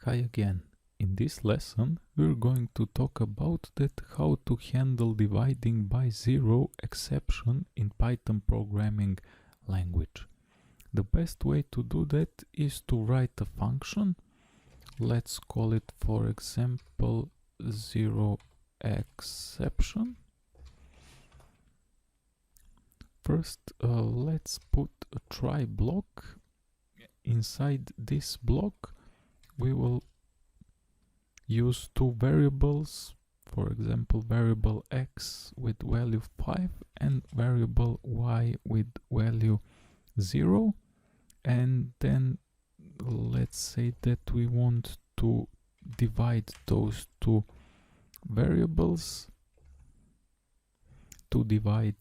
Hi again. In this lesson we're going to talk about how to handle dividing by zero exception in Python programming language. The best way to do that is to write a function. Let's call it, for example, zero exception. First, let's put a try block. Inside this block we will use two variables, for example variable x with value 5 and variable y with value 0, and then let's say that we want to divide those two variables to divide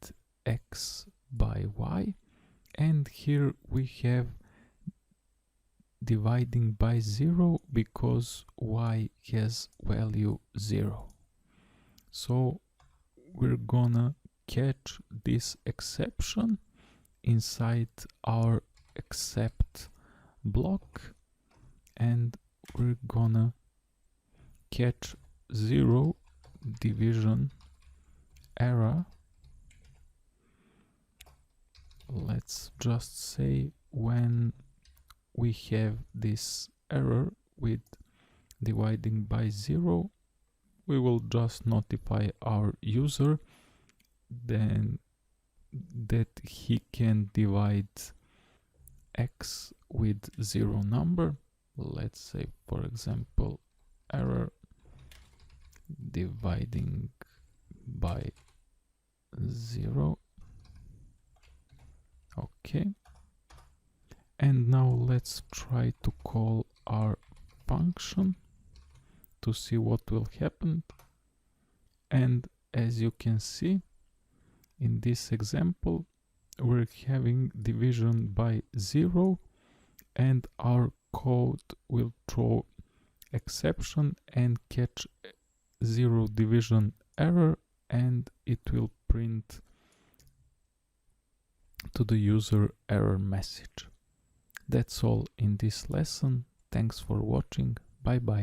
x by y, and here we have dividing by 0 because y has value 0. So we're gonna catch this exception inside our except block, and we're gonna catch 0 division error. Let's just say when we have this error with dividing by 0, we will just notify our user then that he can divide x with 0 number. Let's say, for example, error dividing by 0. Okay. And now let's try to call our function to see what will happen. And as you can see, in this example, we're having division by 0, and our code will throw exception and catch 0 division error, and it will print to the user error message. That's all in this lesson. Thanks for watching. Bye bye.